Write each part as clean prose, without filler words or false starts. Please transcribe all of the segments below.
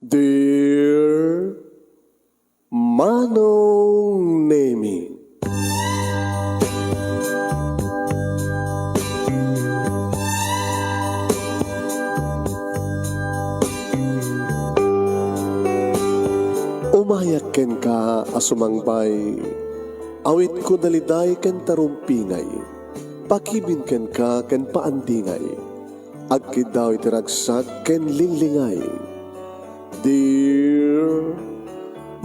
Dear Manong Nemi, umayak ken ka asumangbay, awit ko daliday ken tarumpinay, pakibin ken ka ken paandingay, agkid daw itiragsak ken linglingay. Dear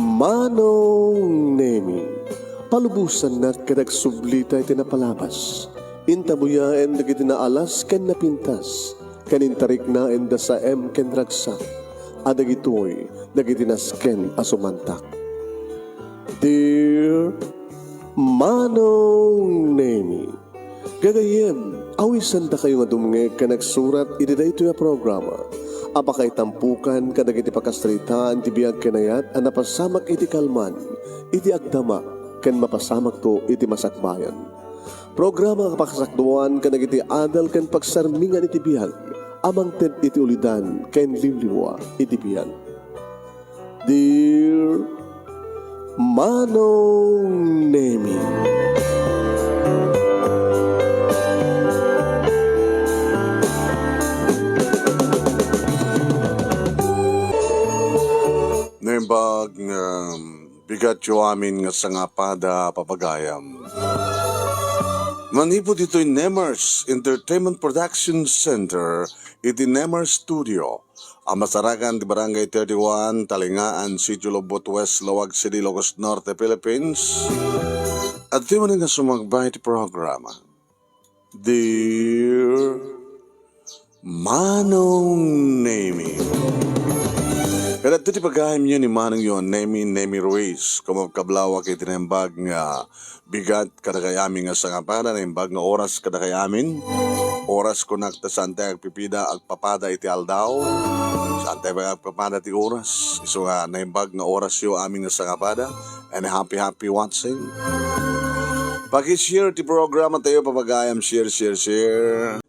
Manong Nemi, palubusan na kadagsublita iti napalabas, intabuya en dagiti naalas ken napintas, kanintarik na en da sa ken ragsak, adagitoy dagiti nasken asumantak. Dear Manong Nemi, gagayem, awisan da kayo nga dumnge ka nagsurat iti dayto ya programa. Apakay tampukan kadag iti pakastritaan ti biyag kenayat ang napasamak iti kalman, iti agdama, ken mapasamak to iti masakbayan. Programa kapakasakduan kadag iti adal ken pagsarmingan iti biyag, amang ted iti ulidan ken limliwa iti biyag. Dear Manong Nemi, Nembag nga bigat yo amin nga sangapada papagayam. Manipod ito'y Nemers Entertainment Production Center, iti Nemers Studio. Ang masaragan di Barangay 31, Talingaan, Sitio Lobot West, Lawag City, Ilocos Norte, Philippines. At di mo nga sumagbay iti programa. Dear Manong Nemi, kaya ito ti pagkahim nyo ni Manong yun, Nemi Ruiz, kumagkablawa kay tinembag nga bigat kada kayamin nga sangapada, nembag nga oras kada kayamin, oras konakta sa antay agpipida, agpapada iti aldaw, sa antay agpapada ti oras, iso nga nembag nga oras yo amin nga sangapada, and happy watching. Paki-share ti programa tayo, papagayam, share.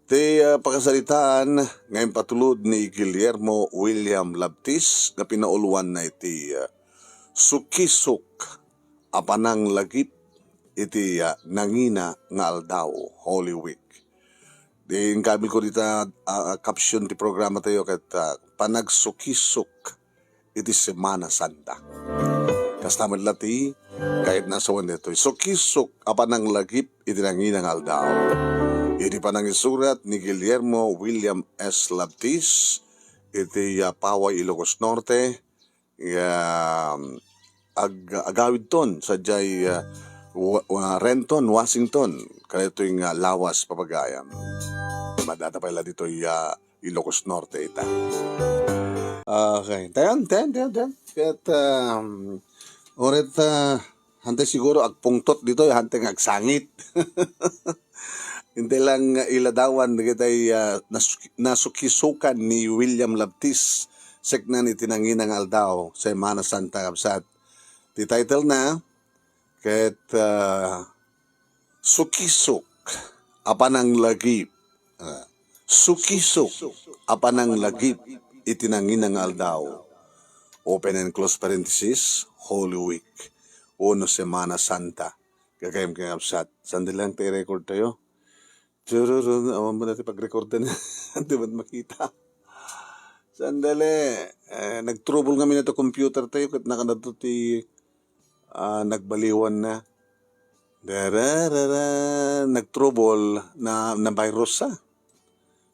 Ti pakasalitaan ngayon patulod ni Guillermo William Labtis na pinauluan na iti sukisuk apanang lagip iti nangina nga aldaw Holy Week. Di kabil ko dito caption ti programa tayo kat panagsukisuk iti Semana Santa. Kastamad lati kahit nasa wan dito. Sukisuk apanang lagip iti nangina nga aldaw. Iti pa nang isurat ni Guillermo William S. Labtis, iti Paway, Ilocos Norte, agawid ton sa jay Renton, Washington, kaya ito yung lawas papagayam. Madata pala dito Ilocos Norte ita. Okay, tayan. Kaya't, oret, hantay siguro agpungtot dito, hantay agsangit. Hindi lang iladawan kita'y nasukisukan ni William Labtis seknan itinanginang aldaw sa Semana Santa kapsat. Di title na ket sukisuk apanang lagip. Sukisuk apanang lagip itinanginang aldaw. Open and close parenthesis, Holy Week. Uno Semana Santa. Kakayam kang kapsat. Sandilang tayo-record tayo. Awan mo natin pag-record na. Hindi ba't makita? Sandali. Nag-trouble kami na ito computer tayo. Kat nakanato ti nagbaliwan na. Nag-trouble na virus sa.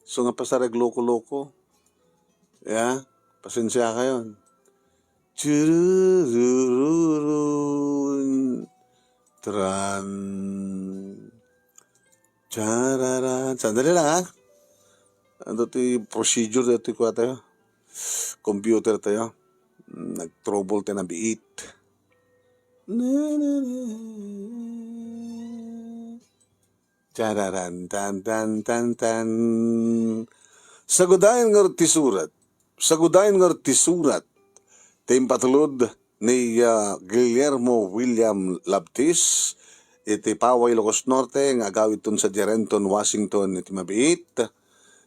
So nga pasarag loko-loko. Yeah. Pasensya kayo. Chararan. Sandali lang ha. Ano ito procedure dito ko tayo. Computer tayo. Nag-trouble tayo na biit. Chararan. Tan. Sagudayan nga tisurat. Timpatulod ni Guillermo William Labtis. Iti Paway, Ilocos Norte, nga agawid ton sa Renton, Washington, iti mabiit.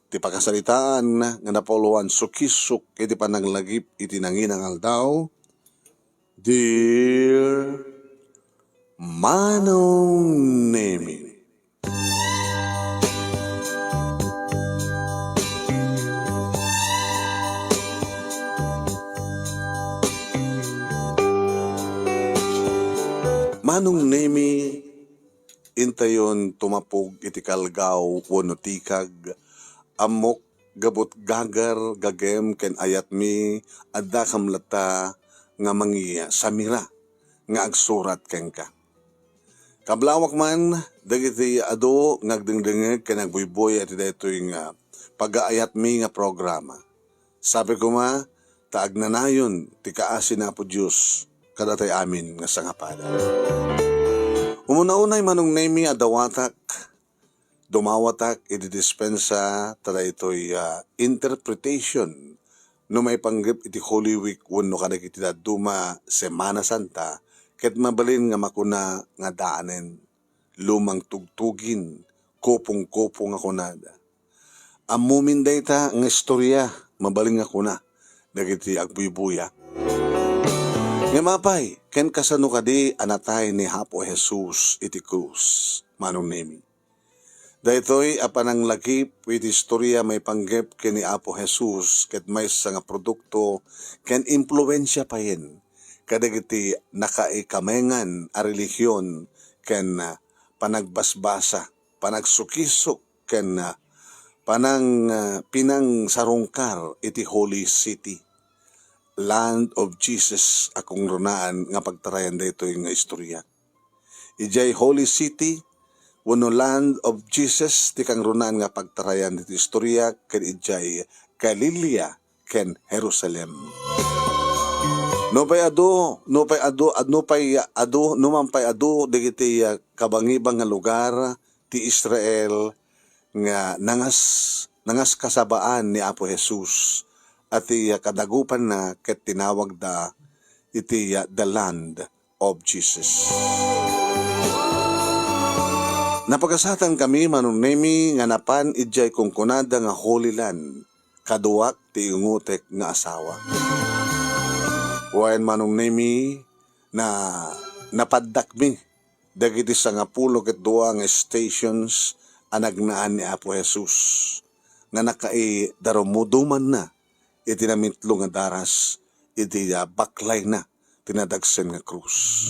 ti pakasaritaan nga napuluan sukisuk iti pananglagip iti nanginangal daw. Dear Manong Nemi. Manong Nemi, intayon tumapog iti kalgaw wano tikag, amok gabot gagar gagem ken ayat mi adda kamlata nga mangiya samira nga agsurat ken ka. Kablawak man dagiti ado ngagdengdengeg ken nagbuyboy at daytoy nga pagaayat mi nga programa. Sabi ko ma, taag nanayon ti kaasin na po Diyos kadatay amin nga sangapada. Umuna-unay Manong Nemi adawatak, dumawatak iti dispensa tada ito'y interpretation no may panggip iti Holy Week wano kadag iti duma Semana Santa ket mabalin nga makuna nga daanen lumang tugtugin kopong-kopong nga kunada. Amumin dayta nga istorya mabalin nga kuna dagiti agbuybuya. Nga mapay, ken kasano kadi anatay ni Hapo Jesus iti krus, Manong Nemi. Daytoy apanang lagip iti istorya may panggep ken ni Apo Jesus ket may nga produkto ken impluwensya payen kadagiti nakaikamengan a relihiyon ken panagbasbasa, panagsukisok ken pinang sarungkar iti Holy City. Land of Jesus akong runaan nga pagtarayan dito yung istorya. Ijay Holy City, wano Land of Jesus, ti kang runaan nga pagtarayan dito istorya, ken ijay Galilea, ken Jerusalem. Numampay ado, digiti kabangibang nga lugar, ti Israel, nga nangas kasabaan ni Apo Jesus, at kadagupan na ket tinawag da iti the land of Jesus. Napagasatan kami Manong Nemi nga napan ijay kung kunada nga Holy Land kaduak ti ungutek nga asawa. Wayan Manong Nemi na napaddak mi dagiti 10 ket 2 nga stations anagnaan ni Apo Jesus nga nakai darumuduman na iti namitlo nga daras, iti baklay na, tinadagsen nga krus.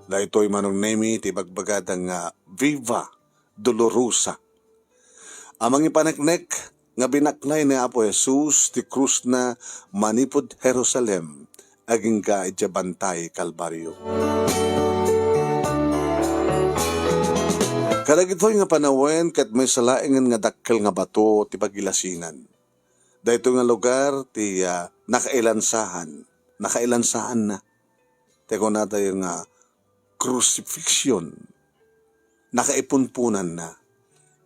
Daytoy Manong Nemi, iti bagbagadang nga Viva Dolorosa. Amang ipaneknek, nga binaklay ni Apo Jesus, ti krus na manipod Jerusalem, aging ka ijabantay Kalbaryo. Kadagitoy nga panawen, ket may salaingan nga dakkel nga bato, ti pagilasinan. Dahito nga lugar, ti nakailansahan na. Teko na tayo nga crucifixion, nakaipunpunan na,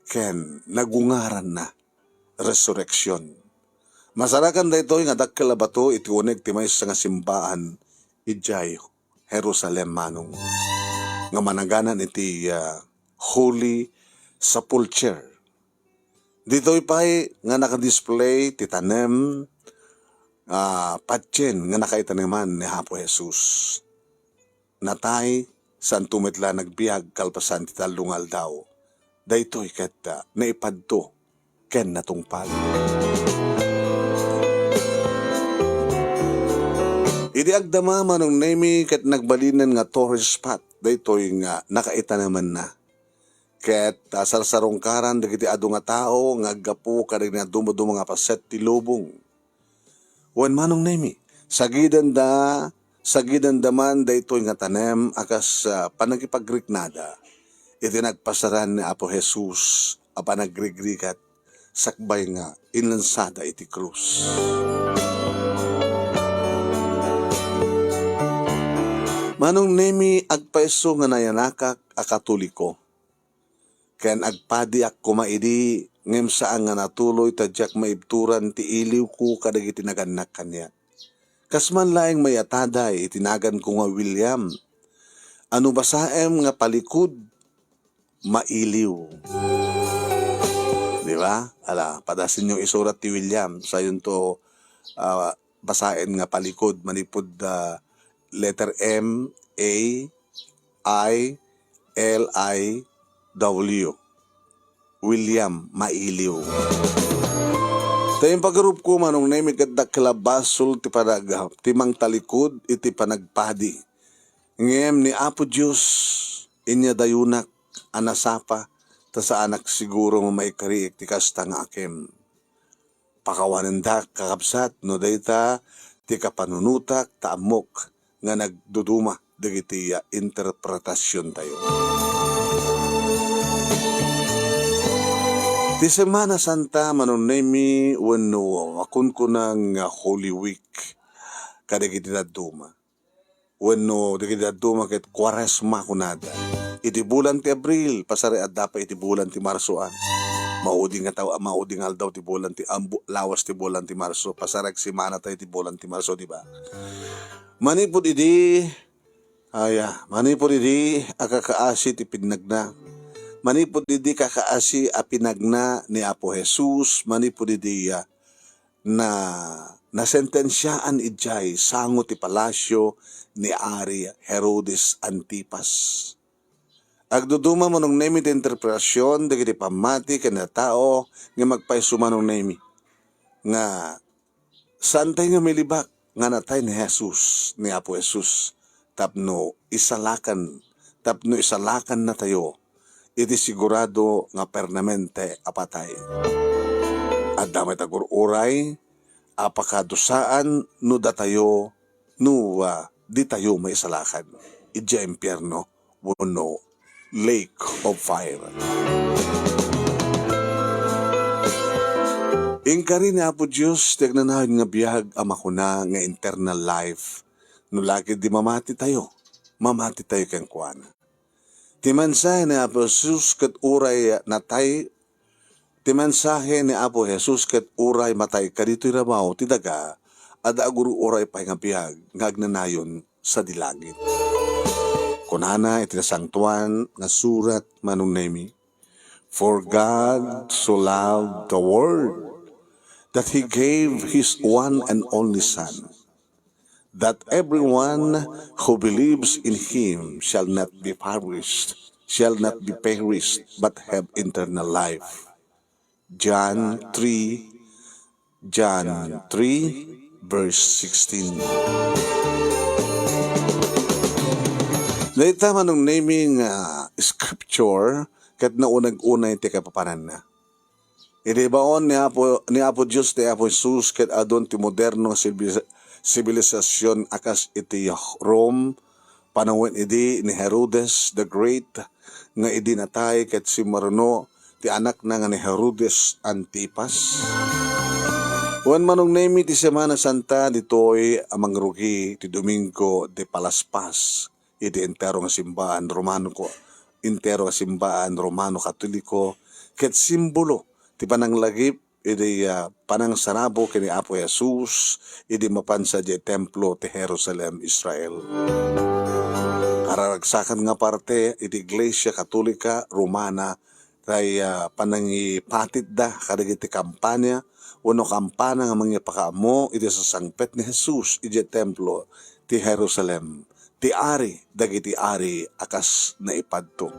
ken nagungaran na, resurrection. Masarakan dahito nga dakkel bato, iti unig ti may nga simbaan, ijay Jerusalem Manong. Nga managanan iti Holy Sepulchre. Dito ipay nga nakadisplay titanem patyen nga nakaitaneman ni Hapo Jesus. Natay san tumitla nagbiag kalpasan ti talungal daw. Daytoy ket naipadto ken natungpal. Idi agdama Manong Nemi ket nagbalinan nga tourist spot. Daytoy nga nakaitaneman na. Ket sarsarongkaran dagiti adu nga tao nga aggapu kadag na dumo nga paset ti lubong. Wen Manong Nemi, sagidan daman daytoy nga tanem akas panagipagriknada. Iti nagpasaran ni Apo Jesus a panagrigrigat sakbay nga inlansada iti krus. Manong Nemi agpaiso nga nayanakak a Katoliko. Ken agpadi ak kumaidi ngem saan nga natuloy tadyak maibturan ti iliw ko kadagiti naganak kanya. Kasman laeng mayataday itinagan ko nga William. Ano basaem nga palikod mailiw. Di ba? Padasin yung isurat ti William. Sa yun to, basain nga palikod, manipod letter M, A, I, L, I, W. William Mailiw. Tayong pagrup ko manong na imigad kalabasol ti panag timang talikod iti panagpadi. Ngem ni Apo Diyos inya dayunak anasapa ta sa anak siguro maikariik ti kasta nga akem. Pakawanan da kakabsat no dayta ti kapanunutak taamok nga nagduduma dagiti interpretasyon tayo. Ti Semana Santa manunemi wenno akun ko ng Holy Week kadagiti daduma. Wenno dagiti daduma ket Kwaresma kunada. Iti bulan ti Abril pasari adda pa iti bulan ti Marso mauding aldaw ti bulan ti lawas ti bulan ti Marso pasarag semana tayo ti bulan ti Marso di ba? Manipod idi akakaasi ti pinagna. Manipod didi kakaasi a pinagna ni Apo Jesus, manipod didi na nasentensyaan ijay sango ti palasyo ni Ari Herodes Antipas. Agduduma mo nung nemi ti interpretasyon dagiti pamati ken tao nga magpaisuma nung nemi. Nga santay nga milibak nga natay ni Jesus, ni Apo Jesus, tapno isalakan na tayo. Iti sigurado nga permanente apatay. At damay tagur-uray, apakadusaan no datayo, di tayo may salakan. Idya impyerno, wano, lake of fire. Ingkari ni Apo Diyos, tignanahan nga biyag amakuna nga internal life. No lagi di mamati tayo kang kuana. Timensahe ni Apo Jesus ket uray natay timensahe ni Apo Jesus ket uray matay kadito rabaw ti daga ada guru uray pay nga biyag ngagnanayon sa dilangit. Kunana iti sangtuan nga surat manunemi. For God so loved the world that He gave His one and only Son, that everyone who believes in Him shall not be perished, but have eternal life. John 3, verse 16. Naita man ng naming scripture kat naunag-unay ti kapapanan na. Inibaon ni Apo Diyos ti Apo Jesus kat adon ti moderno sibilisasyon akas iti Rome, panawin idi ni Herodes the Great, nga idi natay ket si Marno, ti anak na nga ni Herodes Antipas. Wan manong nemi ti Semana Santa ditoy amang rugi ti Domingo de Palaspas, iti entero nga simbahan Romano Katoliko, ket simbolo ti pananglagip idi panang sarabo kini Apo Jesus idi mapansa di templo ti Jerusalem, Israel. Karagsakan nga parte iti Iglesia Katolika Romana tay panangipatid da kadagiti kampanya uno kampana nga mangyapakaamo iti sa sangpet ni Jesus iti templo ti Jerusalem. Ti ari dagiti ari akas na ipadto.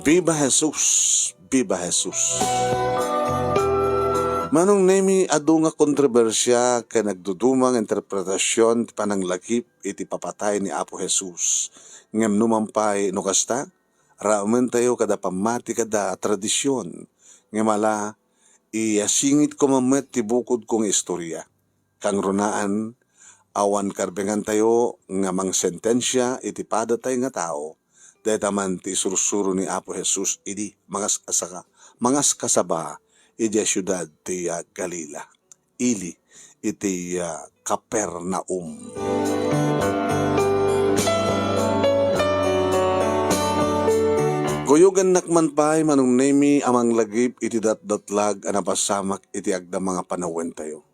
Viva Jesus! Viva Jesus! Manong nemi adu nga kontrobersya kay nagdudumang interpretasyon ti pananglakip iti papatay ni Apo Jesus. Ngem numampay no kasta, raumen tayo kada pamati kada tradisyon. Ngemala, singit ko mamet ti bukod kong istorya. Kang runaan, awan karbengan tayo nga mang sentensya iti padatay nga tao. Dahil taman ti sursuro ni Apo Jesus idi mangas kasaba iti syudad ti Galila. Ili iti Capernaum. Kuyugan nakman pa'y manong nemi amang lagip iti datdatlag anapasamak iti agda mga panawen tayo.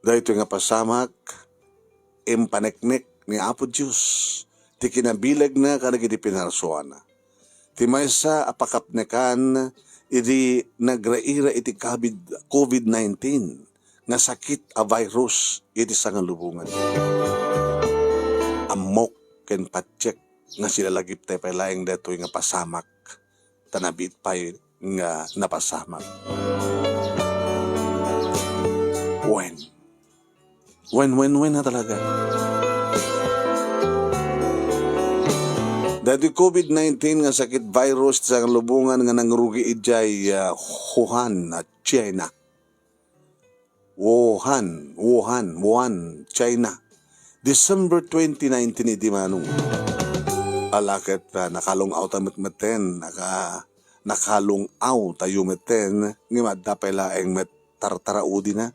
Dahil ito nga pasamak, impaneknek ni Apo Diyos, ti kinabilag na kanag iti pinarsuana. Ti maysa apakapnekan, iti nagraira iti COVID-19 nga sakit a virus iti sangalubungan. Amok ken patsek nga sila lagip tayo palaing datoy nga pasamak tanabit pa nga napasamak. When na talaga. Dati COVID-19 nga sakit virus sa lubungan nga nangrugi ijay Wuhan, China. Wuhan, China. December 2019 iti manong. Alakit nakalungaw tamitmeten, nakalungaw tayo meten, nga madapay laeng met tartaraudi na.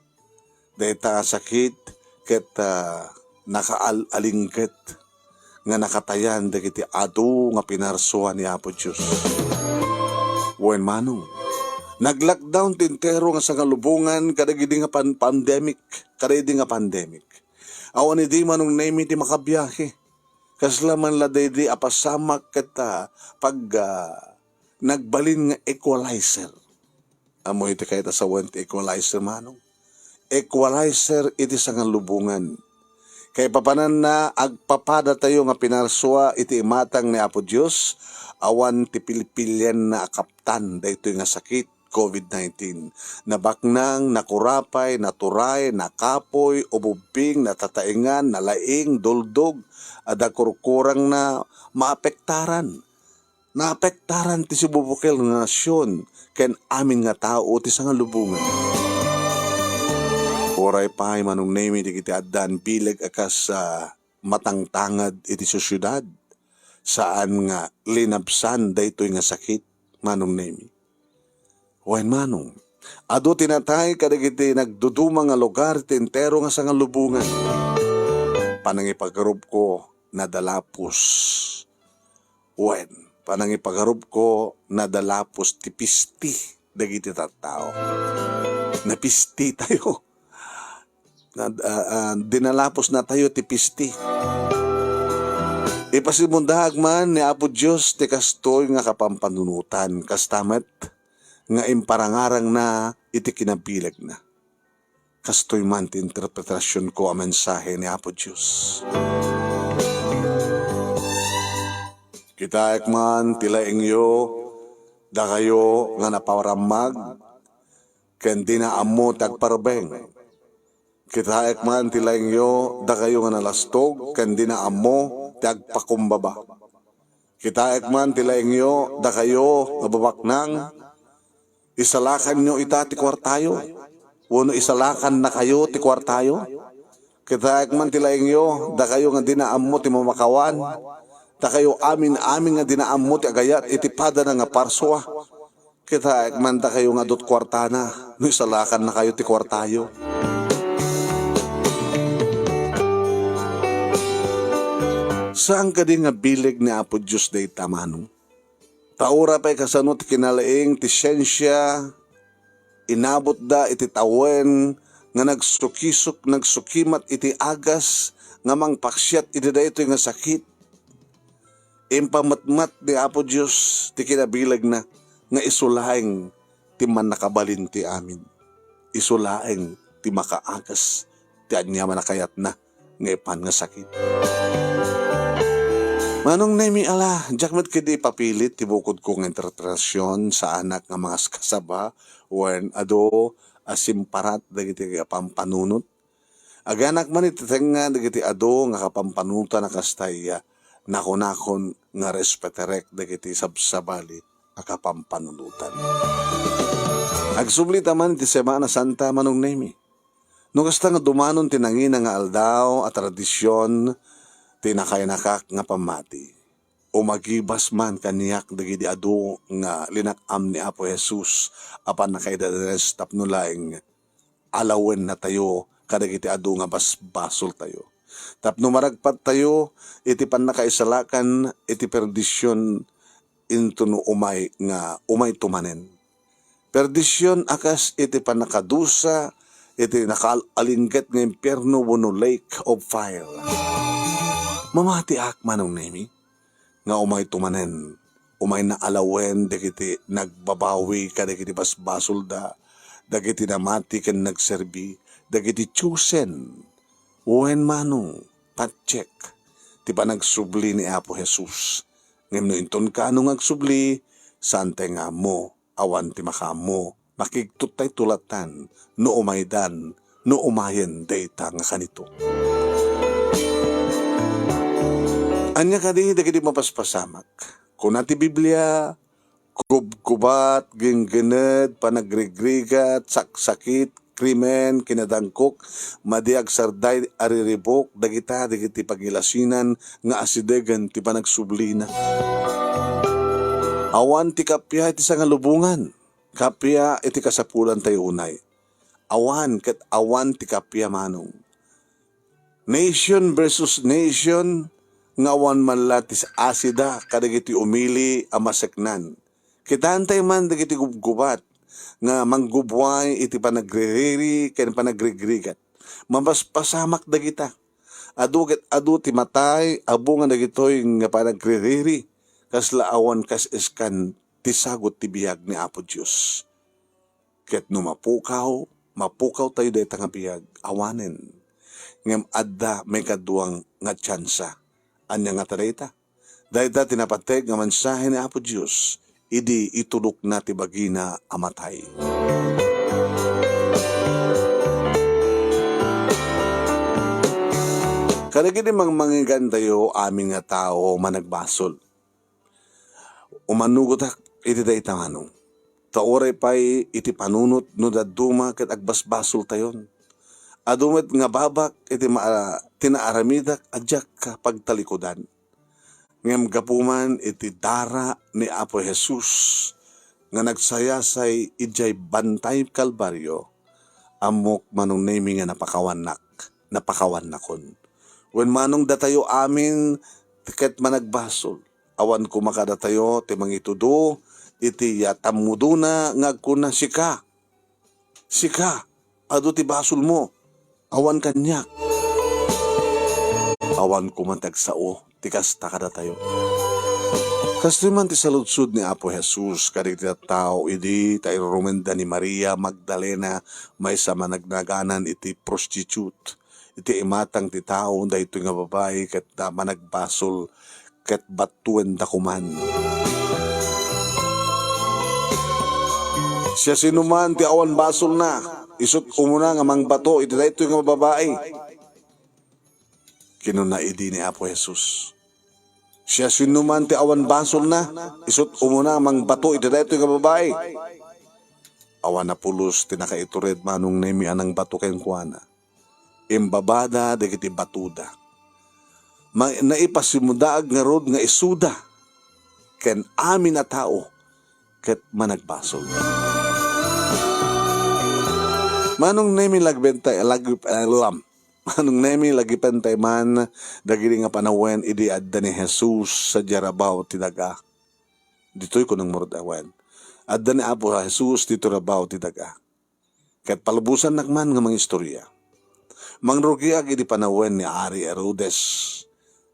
Dahil sakit, ket nakaalingket, nga nakatayan dagiti adu nga pinarsuan ni Apo Diyos. Wen manong, nag-lockdown tintero nga sa kalubungan kadagidi nga pandemic. Awan di manong name di makabiyahe. Kaslaman la di apasamak kita pag nagbalin nga equalizer. Amo iti kahit sa went equalizer manong. Equalizer iti sa kalubungan. Kay papanan na agpapada tayo nga pinarsua iti imatang ni Apo Diyos, awan ti pilipilyan na akaptan dahito nga sakit, COVID-19. Nabaknang, nakurapay, naturay, nakapoy, ububing, natataingan, nalaing, duldog, ada kurkurang na maapektaran. Naapektaran ti sububukil nga nasyon, ken amin nga tao ti sa nga lubungan. Oray pa ay manong name iti kiti adan bileg akas matangtangad iti sosyudad. Saan nga linabsan daytoy nga sakit manong name. Wen manong, ado tinatay kadagiti nagduduma nga lugar tintero nga sa nga lubungan. Panangipagarup ko nadalapos. Wen, panangipagarup ko nadalapos ti pisti dagiti tattao. Napisti tayo. Dinalapos na tayo ti pisti. Ipasimundag man ni Apo Diyos ti kastoy nga kapampanunutan kastamet nga imparangarang na iti kinabilag na. Kastoy man ti interpretasyon ko ang mensahe ni Apo Diyos. Kitaek man tilaing yo da kayo nga napawaramag ken di na ammo tagparbeng. Kitaek man tilaing yo da kayo nga nalastog ken di na ammo tagpakumbaba. Kitaek man tilaing yo da kayo nga babaknang isalakan nyo ita ti kwartayo. Uno isalakan na kayo ti kwartayo. Kitaek man tilaing yo da kayo nga di na ammo ti mamakawan. Da kayo amin nga di na ammo ti agayat iti pada na nga parswa. Kitaek man da kayo nga dot kwartana no isalakan na kayo ti kwartayo. Saan ka din nga bilig ni Apo Diyos day tamanong? Taura pa'y kasanot kinalaing ti siyensya, inabot da iti tawen, nga nagsukimat iti agas, nga mangpaksyat iti da ito nga sakit. Impamatmat ni Apo Diyos, ti kinabilag na, nga isulaing ti man nakabalin ti amin. Isulaing ti makaagas, ti anyaman nakayat na, nga ipan nga sakit. Manong nami ala, jakmat kidi papilit tibukod kong interpretasyon sa anak nga mga kasaba when ado asimparat dagiti kapampanunot. Aganak man ititinga dagiti ado nga kapampanuta na kastay nakonakon nga respeterek dagiti sabsabali nga kapampanunutan. Agsublit man iti Semana Santa manong nami. No kasta nga dumanon tinangina nga aldaw at tradisyon tinakayanakak nga pamati. O magibas man kaniyak dagiti adu nga linakam ni Apo Jesus apan nakaidadanes tapno laing alawen na tayo kadagiti adu nga basbasol tayo. Tapno maragpat tayo iti pan nakaisalakan iti perdisyon into no umay tumanen. Perdisyon akas iti pan nakadusa iti nakaalingket nga impyerno wenno lake of fire. Mamati ak manong nemi, nga umay tumanen, umay na alawen, dagiti nagbabawi ka, dagiti basbasol dagiti namati ken nagserbi, dagiti tsusen, wen manong, patcheck, ti pa nagsubli ni Apo Jesus. Ngem no inton ka no agsubli, sante nga mo, awan ti makamo, makigtut tay tulatan, no umaydan, no umayen dayta nga kanito. Anya kadi dagiti mapaspasamak. Kung nati Biblia, kubkubat, ginggened, panagrigrigat, saksakit, krimen, kinadangkok, madiag sarday, ariribok, dagiti pagilasinan, nga asidegan, ti panagsublina. Awan ti kapya iti sangalubungan, kapya iti kasapulan tayo unay. Awan ti kapya manong. Nation versus nation, ngawan man latis asida kadagiti umili amaseknan. Kitantay man dagiti gubgubat nga manggubway iti panagriri ken panagrigrigat. Mapaspasamak dagita. Adu ti matay abo nga dagitoy nga panagriri kasla awan kas iskan ti sagot ti biyag ni Apo Dios. Ket no mapukaw tayo dayta nga biyag awanen. Ngem adda may kaduang nga tsansa. Anya nga tarita? Dayta tinapateg nga mensahe ni Apo Dios, idi itulok na ti bagina amatay. Kadagiti mangmangigan tayo aming nga tao managbasol. Umanugotak iti dayta manong. Taoray pay iti panunot no daduma ket agbasbasol tayon. Adumet nga babak iti tinaaramidak adyak ka pagtalikodan. Ngem gapuman iti dara ni Apo Jesus nga nagsayasay ijay bantay kalbaryo amok manong naming nga napakawannakon. Wen manong datayo amin tiket managbasol. Awan ko makadatayo ti mangitudo iti yatamuduna nga kuna sika adu ti basol mo. Awan kanyak. Awan kumantag-sao, tikas takada tayo. Kastiman ti saludsud ni Apo Jesus, kadagiti tao idi, tayo rumenda ni Maria Magdalena, may sa managnaganan iti prostitute. Iti imatang ti tao, dahito nga babae, kat managbasol, kat batuen da kuman. Siya sinuman ti awan basol na, isut umuna nga mang bato, iti dahito nga babae. Kinunaidi ni Apo Jesus. Siya sinuman ti awan basol na, isut umuna mang bato, iti dahito nga babae. Awan na pulos, tinakaitured manong nemi anang bato kayong kuana. Imbabada, dagiti batuda. Naipasimudaag nga rod nga isuda, ken amin na tao, ket managbasol. Manong nemi Manong nemi lagipentay man dagiti nga panawen idi adda ni Jesus sa jarabaw ti daga. Ditoy ko nang murdawen. Adda ni Apo Jesus dito rabaw ti daga. Ket palubusan nakman nga mga istorya. Mangrugiag idi panawen ni Ari Herodes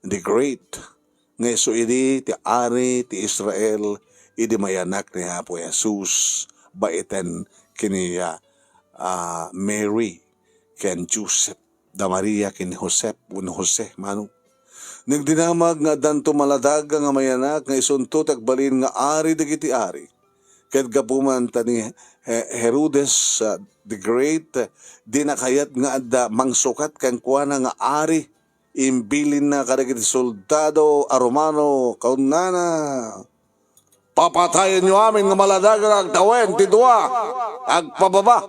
the Great. Nga iso idi ti Ari ti Israel idi mayanak ni Apo Jesus baiten kiniya Mary ken Joseph da Maria ken Jose manong nagdinamag nga danto maladag nga mayanak nga isunto tagbalin nga ari dagiti ari ket gapuman tani Herodes the Great di nakayat nga adda mangsukat ken kuana nga ari imbilin na kadagiti soldado a Romano kaunana papatayin nyo amin nga maladag nga agtawen ti dua agpababa.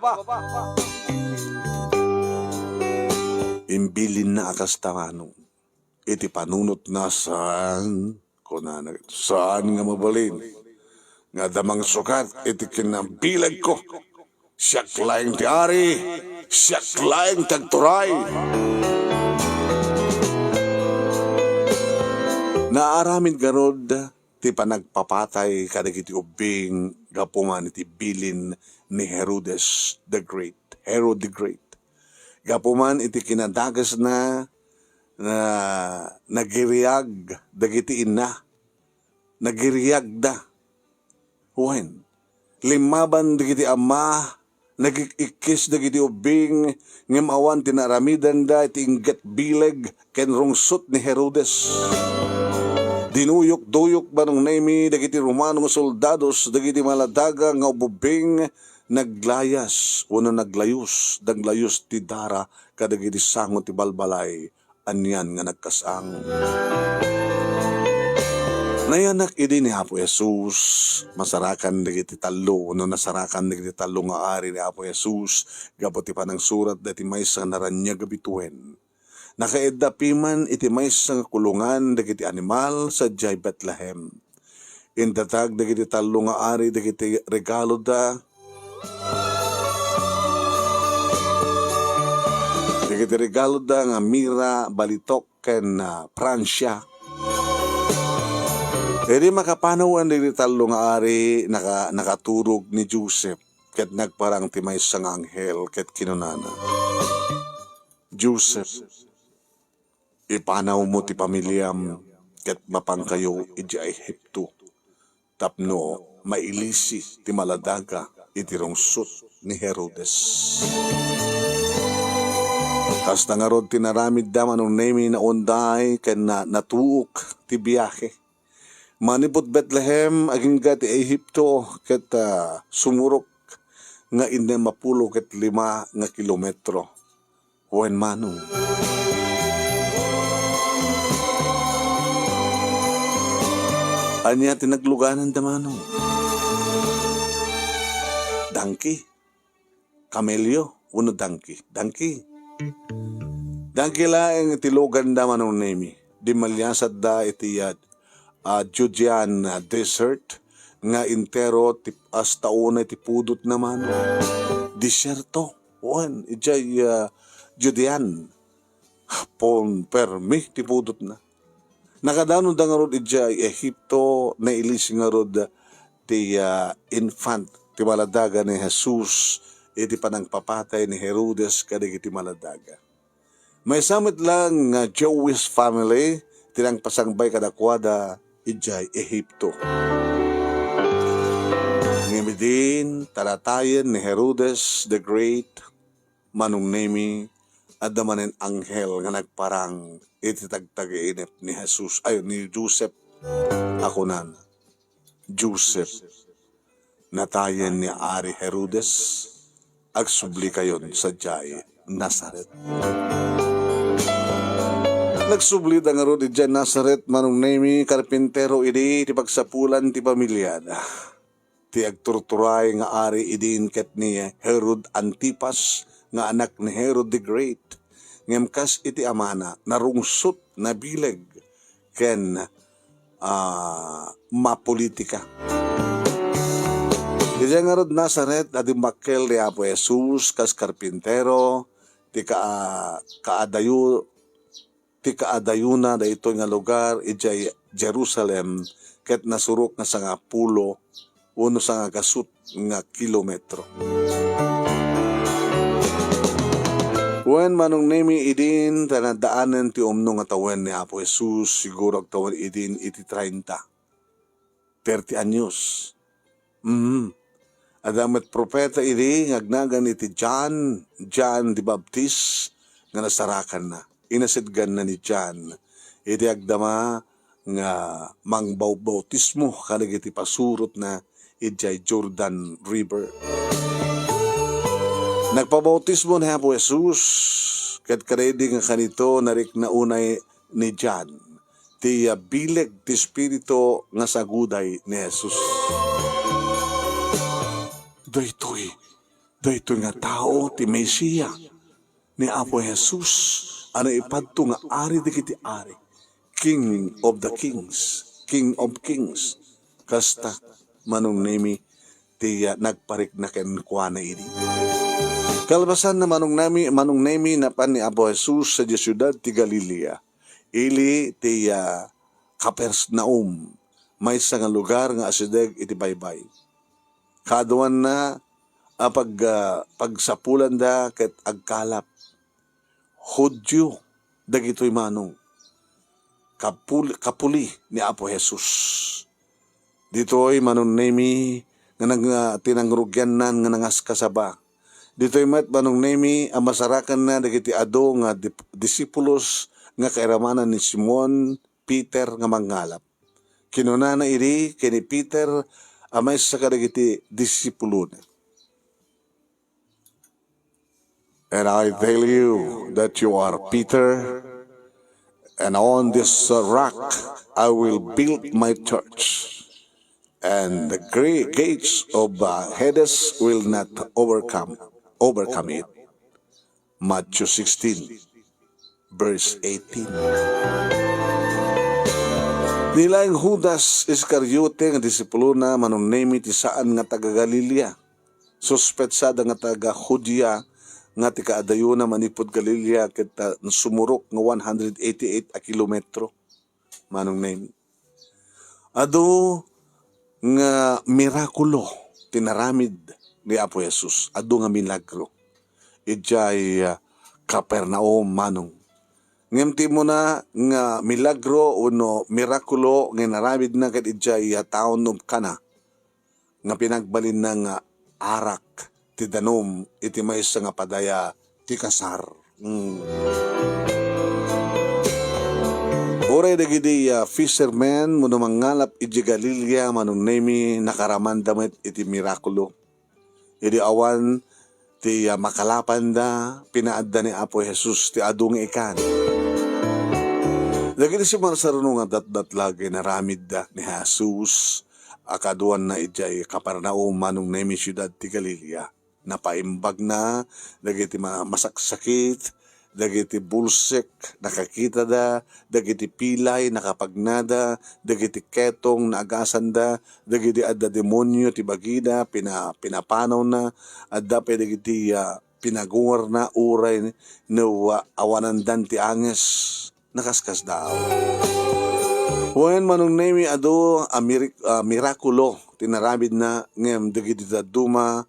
Imbilin na akas tamanong. Iti panunot na saan nga mabalin. Nga damang sukat, iti kinambilag ko. Siyak laing ti ari, siyak laing tagturay. Naaramin garod, ti panagpapatay kadagiti ubing gapuman iti bilin ni Herodes the Great. Herod the Great. Gapuman iti kinadagas na nagiriag dagiti ina nagiriyagda. Wen, limaban digiti ama, nagikikis digiti ubing, ngem awan tinaramidan da iti ingget bileg, ken rungsot ni Herodes. Dinuyok-duyok banong nemi, dagiti Romano nga soldados, dagiti maladaga nga ububing, naglayas, uno naglayus, daglayus ti dara, kadagiti sangot ti balbalay, anyan nga nagkasang. Nayanak idi ni Apo Jesus, masarakan digiti talo, no nasarakan digiti talo nga ari ni Apo Jesus, gabot ti panang surat dati maysa naranya gabituen. Nakaedda piman iti maysa nga kulungan digiti animal sa jay Bethlehem. Intatag digiti talo nga ari digiti regalo da, digiti regalo da nga mira, balitok, ken Pransya. Edi makapanawan digiti talo nga ari nakaturog ni Joseph ket nagparang ti maysa nga anghel ket kinunana. Joseph, ipanaw mo ti pamilyam ket mapangkayo iti Ehipto tapno mailisi ti maladaga iti rungsot ni Herodes. Kasta nga rod tinaramid da manong nemi na unday ken natuok ti biyahe. Manipot Bethlehem aging ti Ehipto ket sumurok nga inde mapulo ket 5 nga kilometro. Wen manong. Anya tinagluganan da manong. Dangki. Kamelyo. Uno dangki. Dangki. Dangki laeng tilogan da manong nemi. Di malyasad da iti Judean desert nga intero as taunay ti pudot naman. Disyerto. Wan, ijay Judean. Pon permi ti pudot na. Nakadanon da nga rod ijay Ehipto na ilisi nga rod ti infant ti maladaga ni Jesus iti panangpapatay ni Herodes kadig iti maladaga. May samit lang nga Jewish family tinang pasangbay kadakwada ijay Ehipto. Ngimidin taratayen ni Herodes the Great manong nemi at damanen anghel nga nagparang iti tagtagainip ni Jesus ay ni Joseph. Ako nan Joseph natayen ni Ari Herodes agsubli kayon sa jay Nazaret. Nagsubli da nga rod ijay Nazaret manong nemi karpintero idi ti pagsapulan ti pamilyada. Ti agturturay nga ari idin ket ni Herod Antipas nga anak ni Herod the Great. Ngemkas iti amana narungsot na bileg ken mapolitika. Ijay nga rod Nazaret adi makkel ni Apo Jesus kas karpintero ti kaadayuna da ito nga lugar ijay Jerusalem ket nasurok nga sanga pulo uno sanga kasut nga kilometro. Wen manong nemi idin tanadaanen ti umno nga tawen ni Apo Jesus siguro ag tawen idin iti 30 anyos. Adamet propeta idi ngagnagan iti John the Baptist nga nasarakan na. Inasidgan na ni John. Iti agdama nga mangbautismo kanig iti pasurot na ijay Jordan River. Nagpabautismo ni Apo Jesus ket karedi nga kanito narik na unay ni John. Ti bileg ti espiritu nga saguday ni Jesus. Daytoy nga tao ti Mesiya ni Apo Jesus. Ano ipadto nga ari dikiti ari. King of the kings. King of kings. Kasta manong nemi ti nagparik na ken kuana ini. Kalbasan na manong nemi na pan ni Apo Jesus sa siyudad ti Galilea. Ili ti Capernaum. May nga lugar nga asideg iti baybay. Kaduan na pagsapulan da ket agkalap. Hudyo dagitoy manong kapuli ni Apo Jesus. Dito'y manunemi nga tinangrugyanan nga nangas kasaba. Dito'y met manunemi ang masarakan na dagiti ado nga disipulos nga kairamanan ni Simon Peter nga mangalap. Kinuna na iri kini Peter amay sa kadagiti disipulo na. And I tell you that you are Peter, and on this rock I will build my church, and the great gates of Hades will not overcome it. Matthew 16, verse 18. Nilaing Judas Iscariote nga disipulo na manunemi ti saan nga taga Galilea. Suspetsada nga taga Judea nga ti kaadayo na manipod Galilea kita sumurok nga 188 kilometro manunemi. Ado nga mirakulo tinaramid ni Apo Jesus. Ado nga milagro. Ijay Capernaum manong. Ngemti mo na nga milagro uno mirakulo nga naramid na kat ijay taon ng Kana nga pinagbalin na nga arak ti danom iti maysa nga padaya ti kasar. Oray dagiti fishermen muno mangalap iti Galilea manunemi nakaramandamit iti mirakulo. Idi awan ti makalapan da pinaadda ni Apo Jesus ti adung ikan. Dagiti si marsarunong nga dat lagi naramid da ni Jesus akaduan na ijay Capernaum manunemi siyudad ti Galilea. Napaimbag na dagiti masaksakit, dagiti bulsik nakakita da, dagiti pilay nakapagnada, dagiti ketong naagasanda, dagiti adda demonyo ti bagida pinapanaw na, adda pa dagiti pinagungar na uray no awanandan ti anges nakaskas daw. Wen manunemi ado mirakulo tinaramid na ngem dagiti duma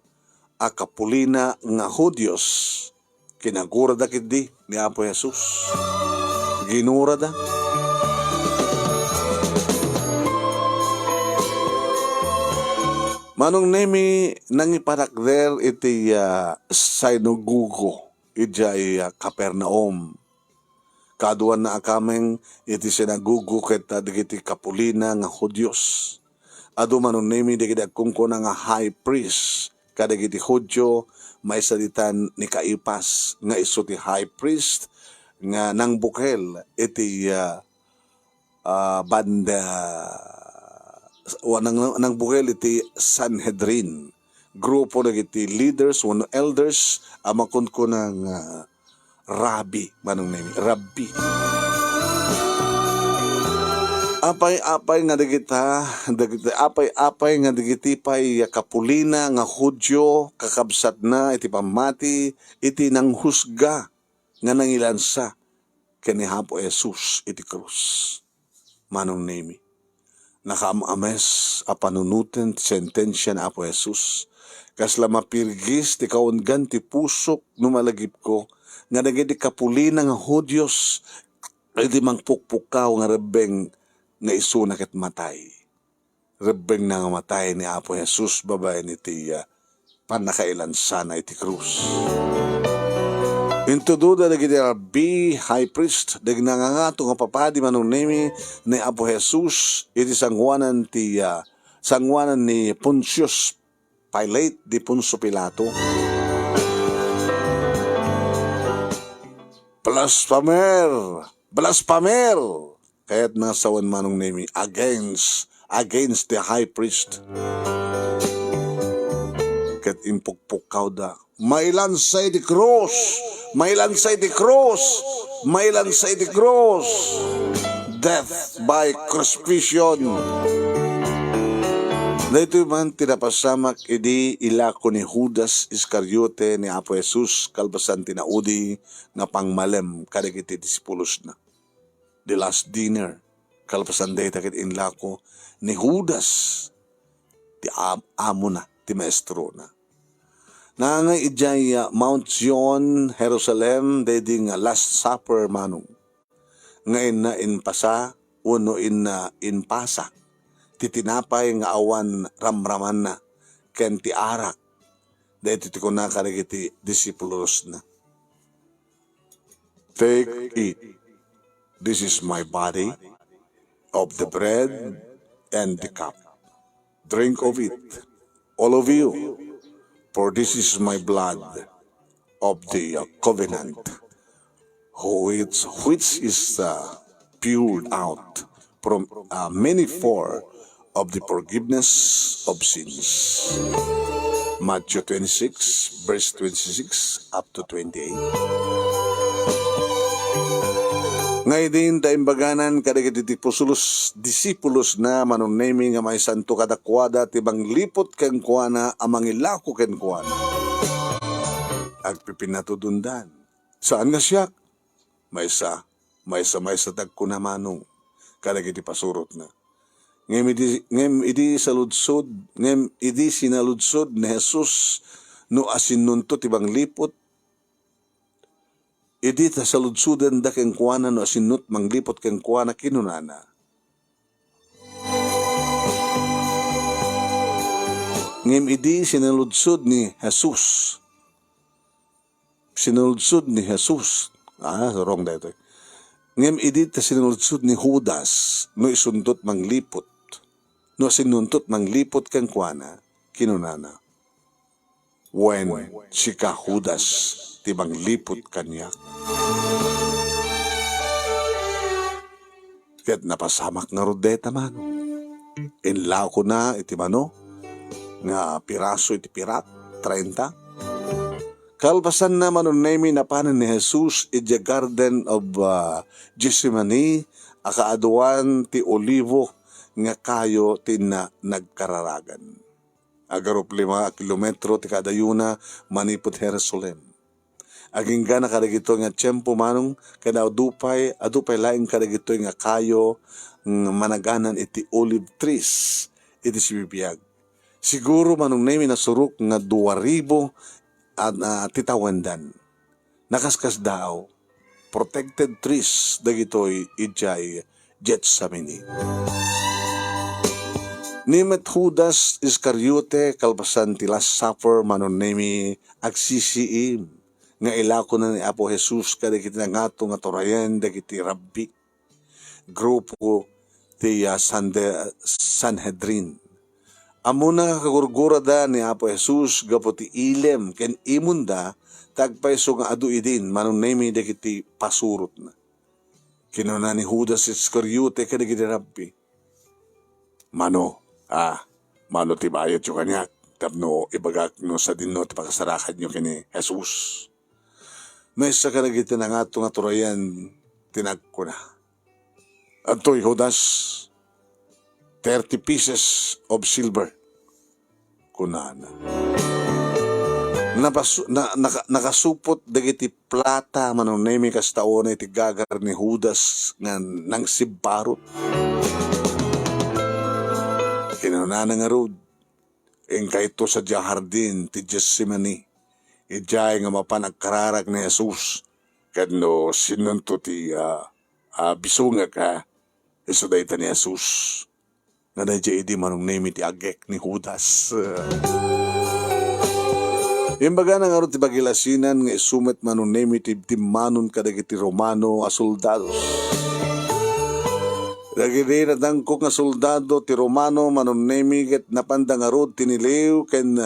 akapulina nga Hudyos kinagura da kidi ni Apo Jesus. Ginura da. Manunemi nangiparakder iti synagogo ijay Capernaum. Kaduan na akameng iti sinagugo ket dagiti kapulina nga Hudyos. Adu manunemi dagiti agkungkuna nga high priest kadagiti Hudyo may salitan ni Caiphas nga isu ti high priest nga nang bukel iti banda nang bukel iti Sanhedrin. Grupo dagiti leaders wano elders amakon ko ng Rabbi manunemi Rabbi. Apay nga apay nga dagiti pay kapulina nga Hudyo kakabsat na iti pamati iti nang husga nga nangilansa ken ni Apo Jesus iti krus. Manunemi nakaamames a panunuten ti sentensya na Apo Jesus kasla mapirgis ti kaungan ti pusok numalagip ko nga dagiti kapulina nga Hudyos iti mangpukpukaw nga rebeng nga isuna ket matay. Rebeng na nga matay ni Apo Jesus babay ni ti panakailansa na iti krus. Intududa dagiti Rabbi high priest dag nangangato nga papadi manunemi ni Apo Jesus iti sangwanan ni Pontius Pilate di Poncio Pilato. Blasphemer kaya't nasawan manunemi against the high priest. Ket impukpukaw da mailansay di cross, death by crucifixion. Dito man tinapasamak idi ilako ni Judas Iscariote ni Apo Jesus kalbasan tinaudi nga pangmalem kadagiti disipulos na. The last dinner kalbasan day takit inlako ni Judas ti amo na ti maestro na. Nangay ijay Mount Zion, Jerusalem, dading Last Supper manong. Ngayon na inpasa, uno in pasa. titinapay nga awan ramraman na ken ti arak dahito ti kuna kadagiti disipulos na. Take it. This is my body of the bread and the cup. Drink of it, all of you, for this is my blood of the covenant, which is poured out from many for of the forgiveness of sins. Matthew 26, verse 26 up to 28. Ngay din taimbaganan kadagiti pusulos disipulos na manunemi nga may santo kadakwada tibang lipot ken kuana amang ilako ken kuana. Agpipinatudundan. Saan nga siya? Maysa tagko na manong kadagiti pasurot na. Ngem idi sinaludsod ni Jesus no asin nunto tibang lipot. Idi ta saludsudan da ken kuana no asinut manglipot ken kuana kinunana. Ngem idi sinaludsod ni Jesus. Wrong dito. Ngem idi ta sinaludsod ni Judas no isundot manglipot. No sinuntot manglipot ken kuana kinunana. When sika Judas tibang lipot kanya. Kaya't napasamak nga rodeta man. Inlaw ko na iti mano, nga piraso iti pirat, 30. Kalpasan na manunemi na panan ni Jesus iti Garden of Gethsemane, akaaduan ti olivo nga kayo ti na nagkararagan. Agarop 5 kilometro ti kadayuna manipot Jerusalem. Aging gana kadagito nga tiyempo manong kada adupay laing kadagito nga kayo managanan iti olive trees iti sibibiyag. Siguro manong nemi nasuruk nga 2,000 at titawendan. Nakaskas daw protected trees dagitoy ijay Gethsemane. Nimet Judas Iscariote kalpasan ti Last Supper manon nemi agsisiim nga ilako na ni Apo Jesus kadagiti nangato nga turayan dagiti rabbi grupo ti Sanhedrin. Amuna kagurgura da ni Apo Jesus gapo ti ilem ken imunda tagpayso nga adu idin manon nemi dagiti pasurot na. Kinuna ni Judas Iscariote kadagiti rabbi. Mano ti bayad yung kanya tapno ibagak no sa dinno ti pakasarakan nyo kini Jesus. May sa kanagiti na nga itong aturayan, tinagko na. At to'y Judas, 30 pieces of silver. Kunana. Nakasupot dagiti plata manunemi kas taon iti gagar ni Judas nga nang sibarot. Kinunana nga rod, engkay ito sa jahardin ti Gethsemane. Ijay nga mapanagkararag ni Jesus kadno sinunto ti bisunga ka iso dayta ni Jesus nga dayjay idi manong nemi ti agek ni Judas. Imbaga na nga ro ti bagilasinan nga isumet manong nemi ti timanon kadagiti Romano a soldados. Dagiti nadangkok nga soldado ti Romano manong nemi ket napanda nga ro tiniliw ken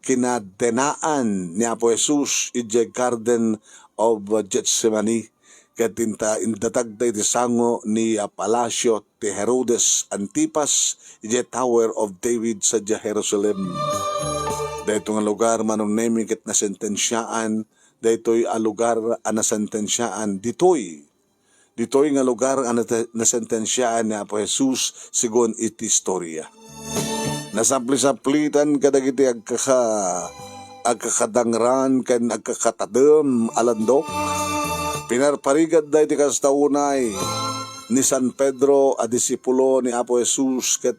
kinadenaan ni Apo Jesus iti Garden of Gethsemane ket indatagday ti sango ni palasyo ti Herodes Antipas iti Tower of David sa Jerusalem. Dayto nga lugar manong nemi ket nasentensyaan daytoy a lugar a nasentensyaan ditoy nga lugar a nasentensyaan ni Apo Jesus sigon iti istorya. Nasapli-saplitan kadagiti agkakadangran ken agkakatadem alandok. Pinarparigad da iti kastaunay ni San Pedro a disipulo ni Apo Jesus ket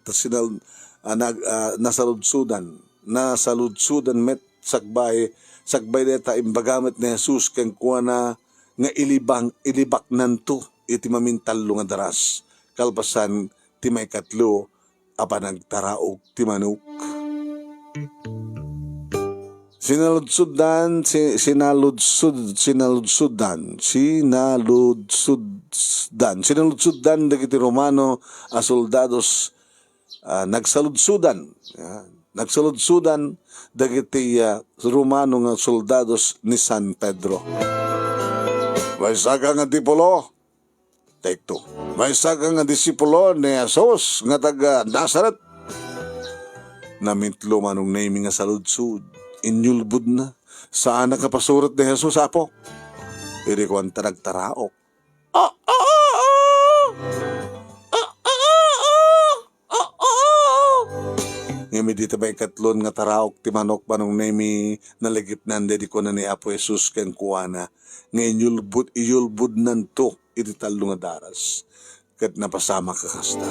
nasaludsudan met sagbay deta imbagamet ni Jesus ken kuana nga ilibak nanto iti mamintallo nga daras kalpasan ti may katlo, apan nagtaraog ti manok. Sinaludsudan dagiti Romano a soldados nagsaludsudan. Nagsaludsudan dagiti Romano nga soldados ni San Pedro. May saka nga disipulo, take two. May saka nga disipulo ni Jesus nga taga Nazaret. Namitlo manong naming nga saludsud. Inyulbud na. Saan nakapasurat ni Jesus, apo? Iri ko ang taragtaraok. Ngayon dito ba ikatlon nga taraok ti manok panong nemi naligip nande di ko na ni Apo Jesus ken kuana. Ngayon iyulbud nanto iti talo nga daras. Kat napasama kakasta.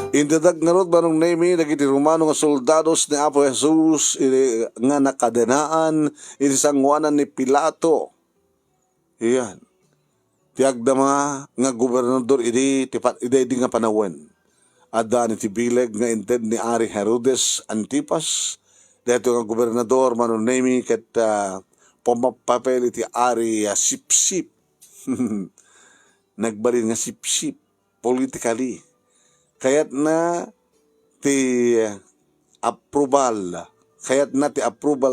Indadag nga rod manong nemi dagiti Romano nga soldados ni Apo Jesus nga nakadenaan iti sangwanan ni Pilato. Iyan. Tiagdama nga gobernador idi nga panawen. Ada ni tibileg nga inted ni Ari Herodes Antipas. Dito nga gobernador manon nemi ket pumapapel iti Ari Sipsip. Nagbalin nga Sipsip politically. Kayat na ti approval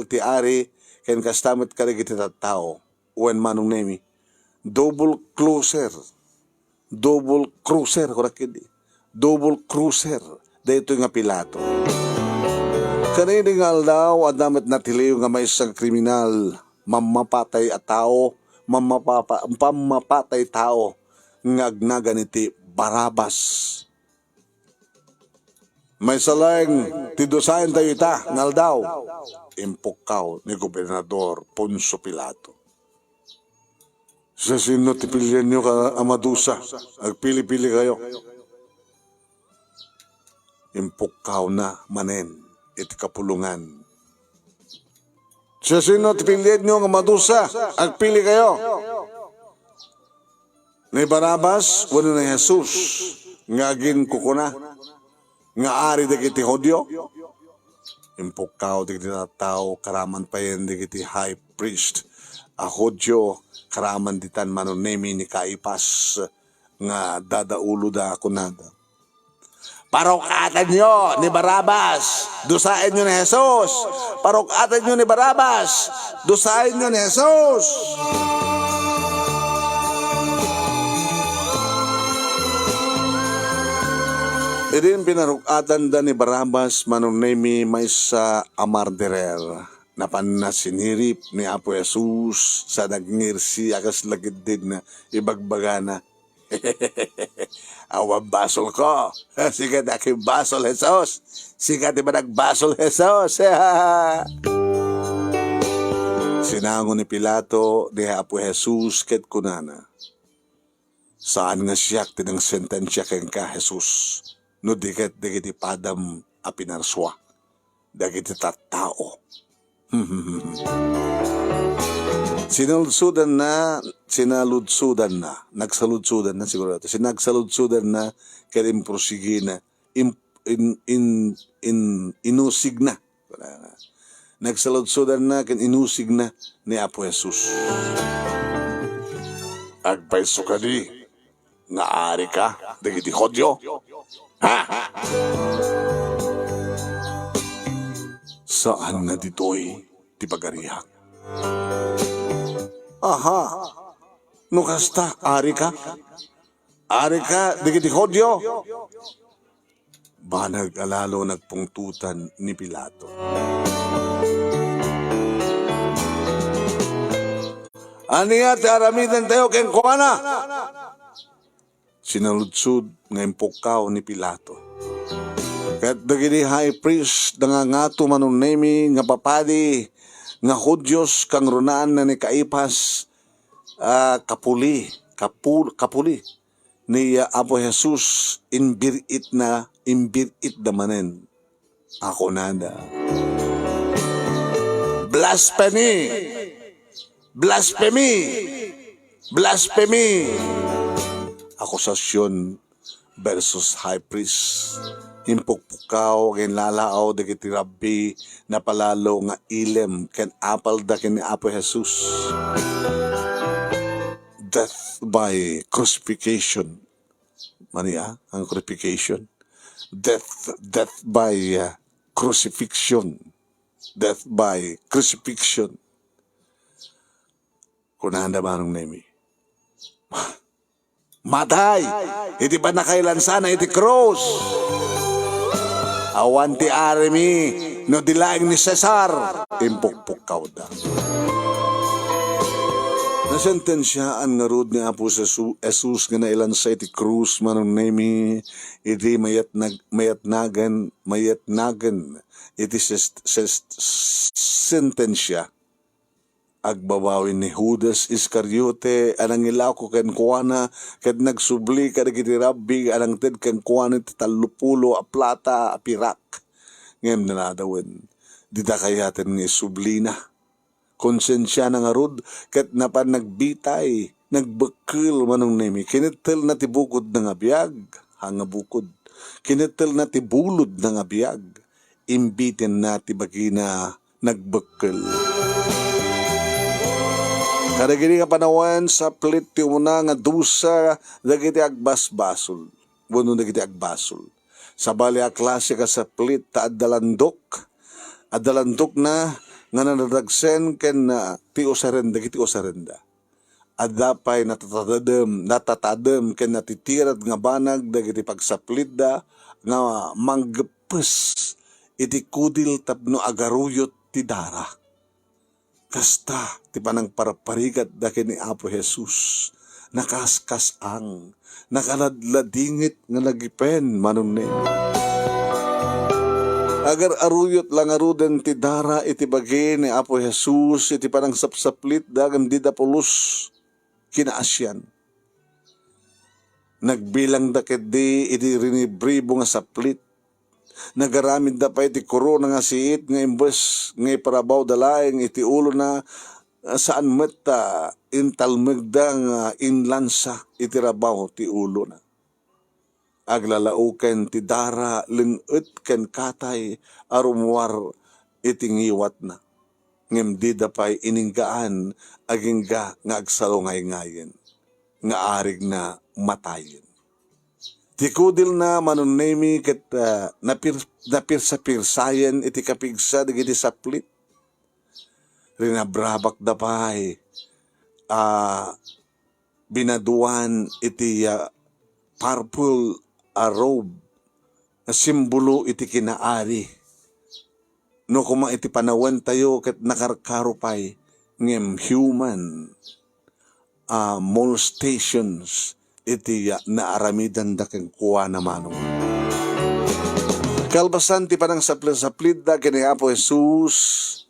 ti Ari ken kastamit kaligiti tattao when manong nemi double cruiser korakidi. Double cruiser dito nga Pilato. Kanini nga aldaw adamet natiliw nga may isang kriminal mamapatay a tao, pamapatay tao nga agnaganiti Barabas. May salayng tidusayan tayo ita nga aldaw impukaw ni Gobernador Poncio Pilato. Sa sino tipilyan nyo ka amadusa, agpili-pili kayo. Impukaw na manen iti kapulungan. Sa sino tipilyan nyo nga madusa, agpili kayo. Ni Barabas, wano na Jesus, nga agin kukuna, nga ari dagiti Hodyo. Impukaw dagiti tao, karaman pa yan dagiti high priest. A Hodyo, karaman ditan manonemi ni Kaipas, nga dadaulo da kunada. Parokatan nyo ni Barabas, dusain nyo ni Jesus. Parokatan nyo ni Barabas, dusain nyo ni Jesus. Idin pinarukatan da ni Barabas manunemi may sa amarderer. Napan na sinirip ni Apo Jesus sa nagngirsi akas lagid din na ibagbagana. Awang basol ko. Sige na aking basol, Jesus. Sige di ba nagbasol, Jesus? Sinango ni Pilato ni Apo Jesus ket kunana. Saan nga siyak tinang sentensya ken ka, Jesus? No diket digiti padam a pinarswa. Dagiti tattao. Sinaludsudan na, nagsaludsudan na siguro ito. Sinagsaludsudan na, kaya improsigi na, inusig na. Nagsaludsudan na, kaya inusig na ni Apo Jesus. Agpaiso ka di, nga ari ka, dagiti Hodyo. Ha? Saan na dito'y ti pagarihan? Aha, no kasta, ari ka? Ari ka, digiti Hodyo? Banag alalo nagpungtutan ni Pilato. Aniya, ti aramidan tayo ken kuana. Sinaludsud nga impukaw ni Pilato. Kat dagiti high priest nangangato manunemi nga papadi nga Hudyos kang runaan na ni Kaipas kapuli ni Apo Jesus imbirit da manen ako nada. Blasphemy. Akusasyon versus high priest. Himpukpukaw ken lalaaw dagiti rabbi na palalo nga ilem ken apal da ken ni Apo Jesus. Death by crucifixion. Mania ang crucifixion. Death by crucifixion. Death by crucifixion. Kunahan na ba nung nemi? Matay! Iti ba nakailansa na iti cross? Awan ti army no dilaing ni Cesar. Impukpukaw da. Nasentensyaan nga rod ni Apo Jesus nga nailansa iti krus manong nemi iti mayatnagan iti sentensya agbabawin ni Judas Iscariote anang ilaw ko ken kuana ket nagsubli kadagiti rabbi anang ted ken kuana ti 30 a plata a pirak ngem nanadawen dita kayaten ni sublina konsensya na nga rod ket napan nagbitay nagbekkel manong nemi kinetel na ti bukod na nga biag hanga bukod kinetel na ti bulod na nga biag imbitin na ti bagina nagbekkel. Kadagiti nga panawan sa plit ti una nga dusa dagiti agbasbasol. Buno dagiti agbasol. Sa bali a klase ka sa plit ta adalandok. Adalandok na nga nanadagsen ken ti usarenda dagiti usarenda. Adapay natatadem ken natitirad nga banag dagiti pagsaplit da nga manggepes iti kudil tapno agaruyot ti dara. Kasta, ti panang paraparigat dakin ni Apo Jesus, nakaskas ang, nakaladladingit nga nagipen manong nemi. Agar aruyot lang aruden ti dara iti bagi ni Apo Jesus, iti panang sapsaplit dagam di da pulos kinaasyan. Nagbilang dakit di iti rinibribo nga saplit, nagaramid da pa iti korona nga siit nga imbes nga iparabaw dalaeng iti ulo na saan meta intalmegda nga inlansa iti rabaw ti ulo na. Aglalauken ti dara lenget ken katay arumwar iti ngiwat na. Ngem di da pa'y ininggaan agingga nga agsalungay ngayen nga arig na matayin. Tikudil na manunemi ket napirsa-pirsayen iti kapigsa dagiti saplit. Rinabrabak dapay binaduan iti purple robe na simbolo iti kinaari. No kuma iti panawan tayo ket nakarkarupay ngem human molestations iti naaramidan da ken kuwa na manong. Kalbasan ti panang saplit da ken ni Apo Jesus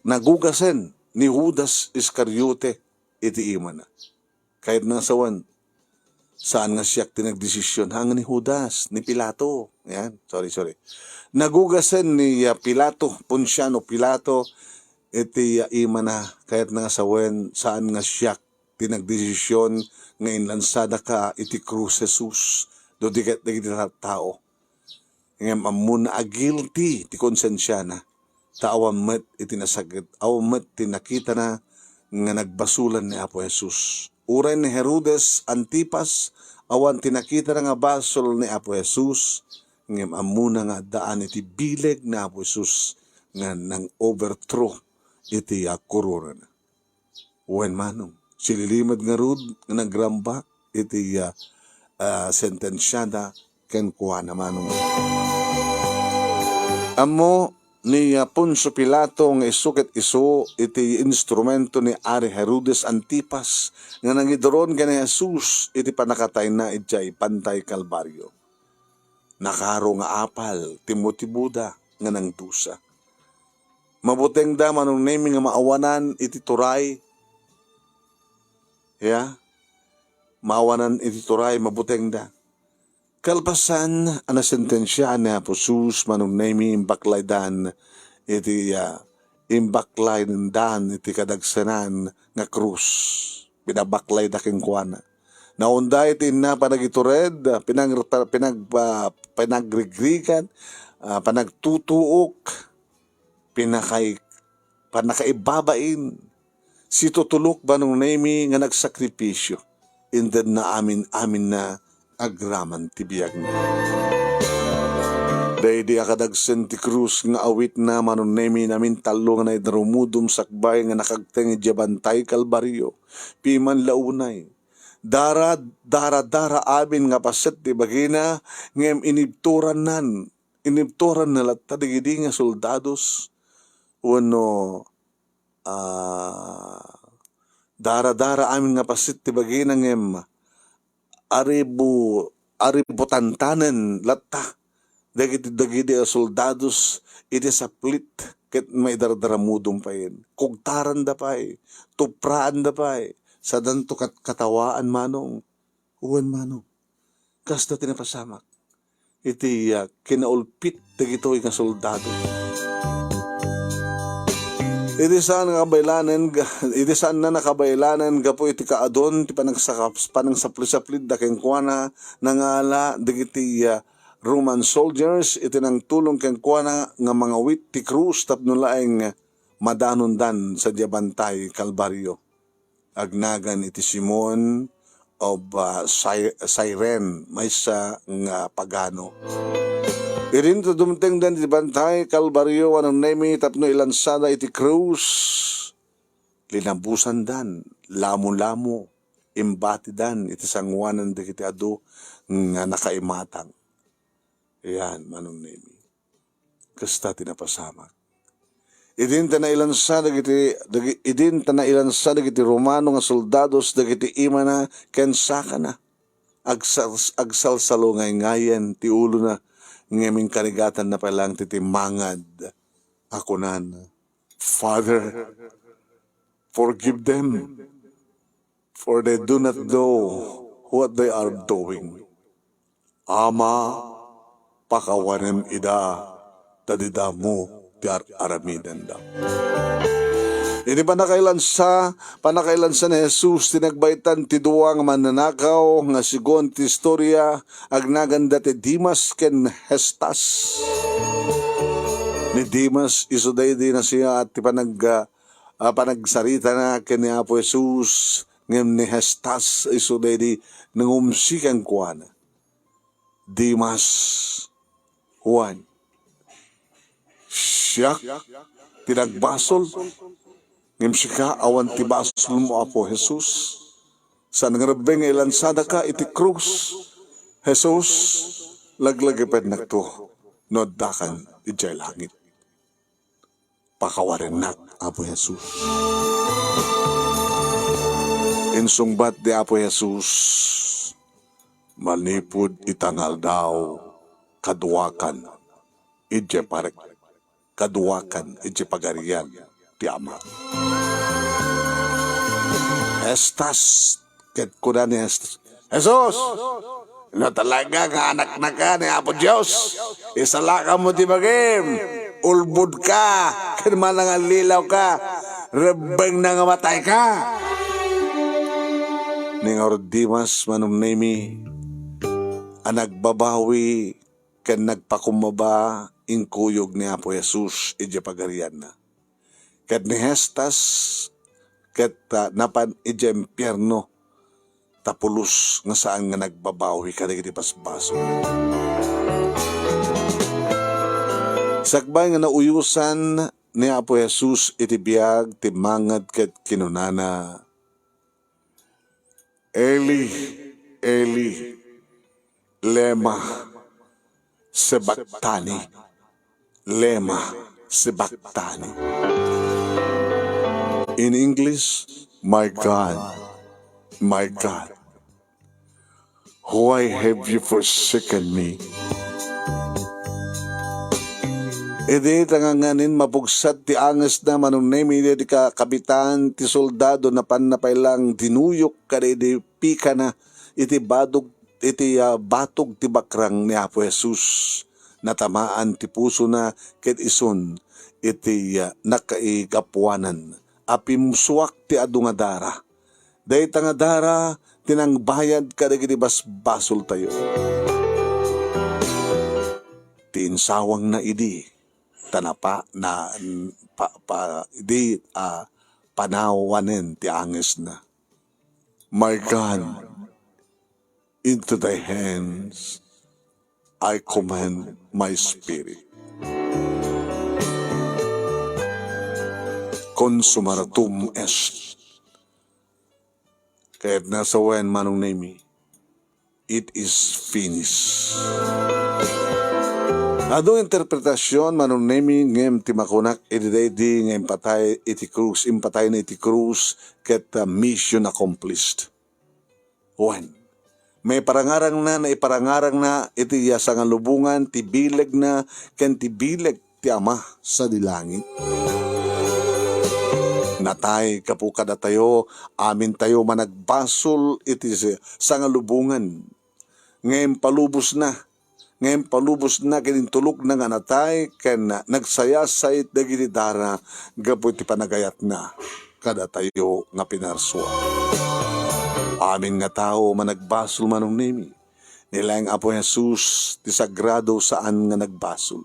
nagugasen ni Judas Iscariote iti ima na. Kahit na sawan saan nga siya tinagdesisyon hanga ni Judas, ni Pilato. Yan, sorry. Nagugasen ni Pilato, Ponciano Pilato, iti ima na kahit nga sawen saan nga siya tinagdesisyon nga inlansada ka iti krus Jesus do di tao. Ngem amuna guilty ti konsensya na taawan met iti nasagit, awan met ti nakita na nga nagbasulan ni Apo Jesus. Uray ni Herodes Antipas, awan tinakita na nga basol ni Apo Jesus, ngem amuna nga daan iti bileg ni Apo Jesus nga nang overthrow iti korona na. Wen manong, sililimad nga rod nga nagrambak iti sentensyada ken kuha na manong. Amo ni Poncio Pilato nga isukit isu iti instrumento ni Ari Herodes Antipas nga nangidoron ka ni Jesus iti panakatay na iti pantay Kalbaryo. Nakaro nga apal timutibuda nga nang dusa. Mabuteng da manong nemi nga maawanan iti turay. Maawanan iti turay mabuteng da. Kalpasan ana sentensya ni Apo Jesus manong nemi baklaydan iti imbaklay nindan iti kadagsanan nga krus. Pinabaklay da ken kuana. Naunday iti na panagitured, pinagrigrigan, panagtutuok, panakaibabain, si tutulok ba nung nemi nga nagsakripisyo, indan na amin na agraman tibiyag na. Dahil di akadagsen ti krus nga awit na manunemi namin talo nga na idrumudum sakbay nga nakagteng ijabantay kalbaryo, piman launay. Dara amin nga paset ti bagina ngem inibturan na latta digidi nga soldados wano dara amin nga paset ti bagina ngem aribo tantanen latta dagiti soldados iti saplit ket may dardaramudom pa yun kugtaran da pay tupraan da pay sa danto katawaan manong, uwan manong, kasta tinapasamak, iti kinaulpit dagito nga soldado. Iti saan na nakabailanan gapo iti kaadon, iti panangsapli-saplid da ken kuana, nangala dagiti Roman soldiers, iti nang tulong ken kuana nga mga wit ti krus tapno laeng madanundan sa diabantay kalbaryo. Agnagan iti Simon of Cyrene maysa nga pagano. Irin to dumteng dan iti bantay kalbaryo anong nemi tapno ilansada iti krus. Linabusan dan, lamo-lamo, imbati dan iti sangwanan da kiti ado nga nakaimatang. Yan manong nemi. Kasta tinapasamak. Idin ta na ilansa dagiti Romano nga soldados dagiti ima na ken saka na agsalsalo ngayen ti ulo na ngeming karigatan na palang titimangad ako nan Father, forgive them for they do not know what they are doing. Ama, pakawanem ida tadidamo tiar aramidan daw. Ini panakailansa ni Jesus tinagbaitan ti duwang mananakaw nga sigon ti istorya agnaganda ti Dimas ken Hestas. Ni Dimas isuday di na siya at ti panagsarita na ken ni Apo Jesus ngem ni Hestas isuday di nangumsikan kuana. Dimas Juan siya tinagbasol ngem sika awan ti basol mo Apo Jesus sa nangrabeng ilansada ka iti krus Jesus laglagiped nakto noddakan ijay langit pakawarin nak Apo Jesus insungbat di Apo Jesus manipud itangal daw kaduwakan ijay parek kaduwakan iti pagarian ti Ama. Estas, ket kuda ni Estas. Jesus! Na talaga nga anak na ka ni Apo Diyos. Isalaka mo ti bagim. Ulbud ka. Kinman nga lilaw ka. Rebeng na nga matay ka. Ningaw Dimas manumnemi. Anagbabawi ken nagpakumaba inkuyog ni Apo Jesus ije pagarian na. Ket ni Hestas ket napan ije impyerno tapulos nga saan nga nagbabawi kadagiti pasbaso. Sakbay nga nauyusan ni Apo Jesus iti biag ti mangad ket kinunana. Eli, Eli, lema sabachthani. Lema sabachthani. In English, my God, why have you forsaken me? Edi tanganganin mapugsat ti anges na manunemi di ka kapitan ti soldado na panapailang dinuyok kadidi pika na iti batog ti bakrang ni Apo Jesus natamaan ti puso na ket ison iti nakaikapuanan. Apimsuak ti adu nga dara. Dayta nga dara, tinangbayad kadagiti basbasol tayo. Ti insawang na idi, tanapa na idi panawanen ti angis na. My God, into thy hands I commend my spirit. Consumaratum est. Kaya't nasa wen manong name, it is finished. Adong interpretasyon manong name ngem timakunak ididaydi ngem patay iti krus, impatay na iti krus ket mission accomplished. Wen, may parangarang na iparangarang na iti yasangan lubungan, ti bileg na ken ti bileg ti Ama sa dilangit. Natay kapukada tayo, amin tayo managbasol iti sangalubungan. Ngayon palubos na kinintulok na nga natay ken nagsayasay dagiti dara gapu iti panagayat na kada tayo nga pinarswa. Amin nga tao managbasol manong nemi. Nilang Apo Jesus ti sagrado saan nga nagbasol.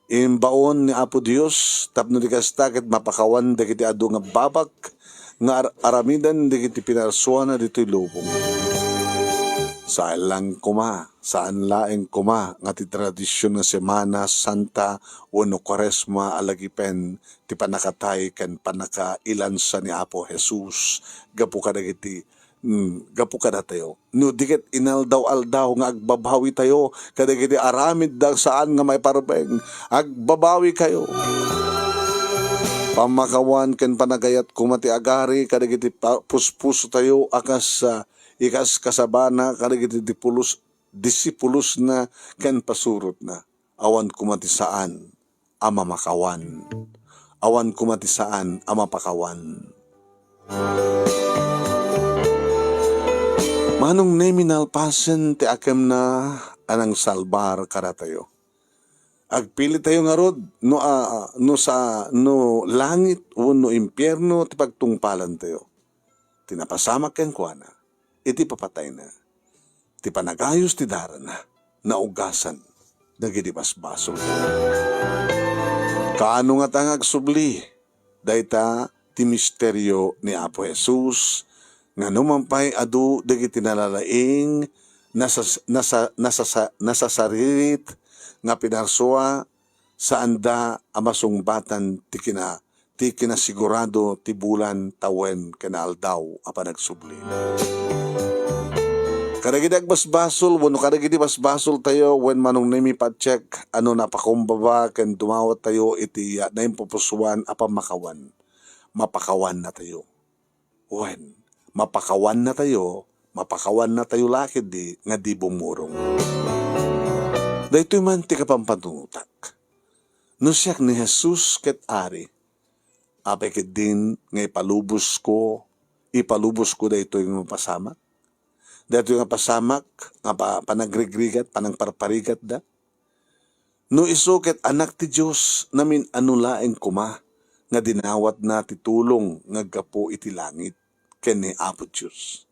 Imbaon ni Apo Dios tapno di kastakit mapakawan dagiti adu nga babak nga aramidan dagiti pinarswa na dito'y lubong. Saan laeng kuma nga ti tradisyon nga Semana Santa wano Kwaresma alagipen ti panakatay ken panakailansa ni Apo Jesus gapu kada tayo. No diket inaldaw-aldaw nga agbabawi tayo kadagiti aramid da saan nga may parubeng agbabawi kayo. Pamakawan ken panagayat kumati agari kadagiti puspuso tayo akas ikas kasabana kadagiti disipulos na ken pasurot na. Awan kumati saan amamakawan. Awan kumati saan amapakawan. Manong neminal pasen ti akem na anang salbar kada tayo. Agpili tayo nga rod no langit o no impyerno ti pagtungpalan tayo. Tinapasamak ken kuana. Iti papatay na. Ti panagayos ti dara na. Naugasan. Dagiti basbasol. Kaano nga tangag subli. Dayta ti misteryo ni Apo Jesus. Nga numampay adu dagiti nalalaing nasasaririt nga pinarsua sa anda amasungbatan ti kinasigurado ti bulan tawen kenaldaw apan nagsubli. Kadagiti agbasbasol, wano kadagiti basbasol tayo when manong nami pa-check ano napakumbaba ken dumawat tayo iti na impupusuan apan mapakawan na tayo. When mapakawan na tayo lakid nga di bumurong. Dahito man ti kapampanungutak. No siyak ni Jesus ket ari, apay ket din nga ipalubos ko dahito yung mapasamak. Dahito yung pasamak, nga panagrigrigat, panangparparigat da. No iso ket anak ti Diyos namin anulaeng kuma, nga dinawat na titulong nga gapo iti langit, ken ni Apo Diyos.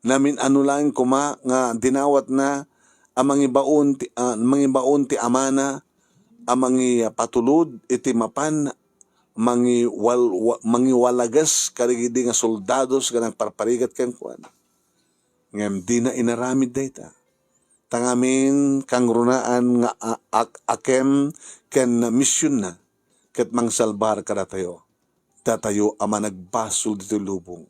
Namin anulaeng kuma, nga dinawat na mangibaon ti amana, amangi patulod iti mapan, mangiwalagas karigidi nga soldados ganang parparigat ken kuan. Ngem di na inaramid dayta. Tangamin kang runaan nga akem ken misyon na ket mangsalbar kada tayo. Datayo ama nagbasol dito lubong.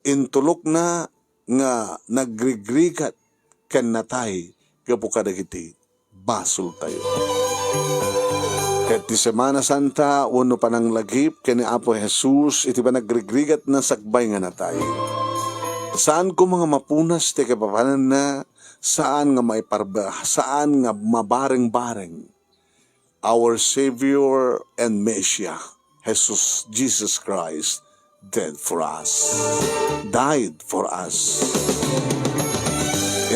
Intulok na nga nagrigrigat ken natay gapu kadagiti basol tayo. Ket ti Semana Santa wano panang lagip ken ni Apo Jesus iti ba nagrigrigat na sakbay nga natay. Saan ko mga mapunas ti kapapanan na saan nga saan nga mabareng-bareng our Savior and Messiah Jesus Christ died for us.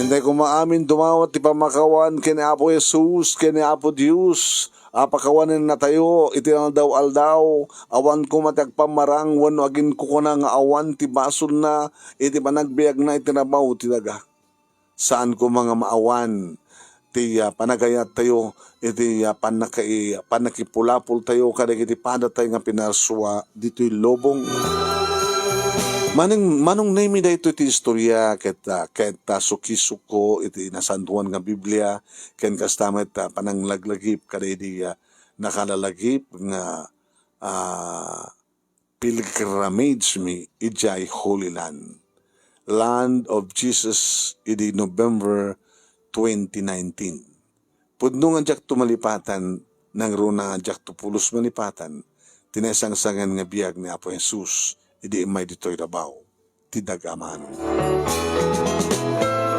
Hindi ko maamin dumawat ti pamakawan kini Apo Jesus, kini Apo Diyos. Apakawanin na tayo, itinaldaw aldaw, awan ko matagpamarang, wano agin ko na nga awan, ti basol na, iti panagbiag na itinabaw, tinaga. Saan ko mga maawan, ti panagayat tayo, iti panakipulapul tayo, kadag iti padatay nga pinaswa, dito'y lobong. Manong name da ito iti istorya ket sukisuko iti nasantuan nga Biblia ken kastamet pananglaglagip kada iti nakalalagip nga pilgrimage mi ijay Holy Land of Jesus iti November 2019. Pudno nga jak tumalipatan nang runa nga jak tupulos malipatan tinasangsangan nga biag ni Apo Jesus idi may dito'y rabaw, ti dagaman.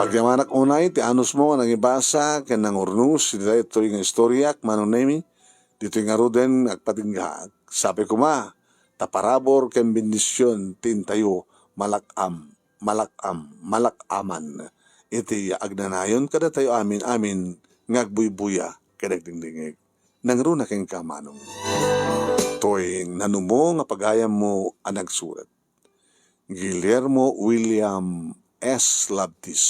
Pagyamanak unay, ti anos mo, nang ibasa, ken nang urnus, iti dito'y nga istoryak, manong nemi, dito'y nga ruden, agpatingga, sabi ko taparabor ken bendisyon, tintayo, malakaman, iti agnanayon, kada tayo amin, ngagbuybuya, kadagdingdingig, nang runa ken kamanong. Toy nanumo nga pagayam mo ang nagsurat. Guillermo William S. Labtis.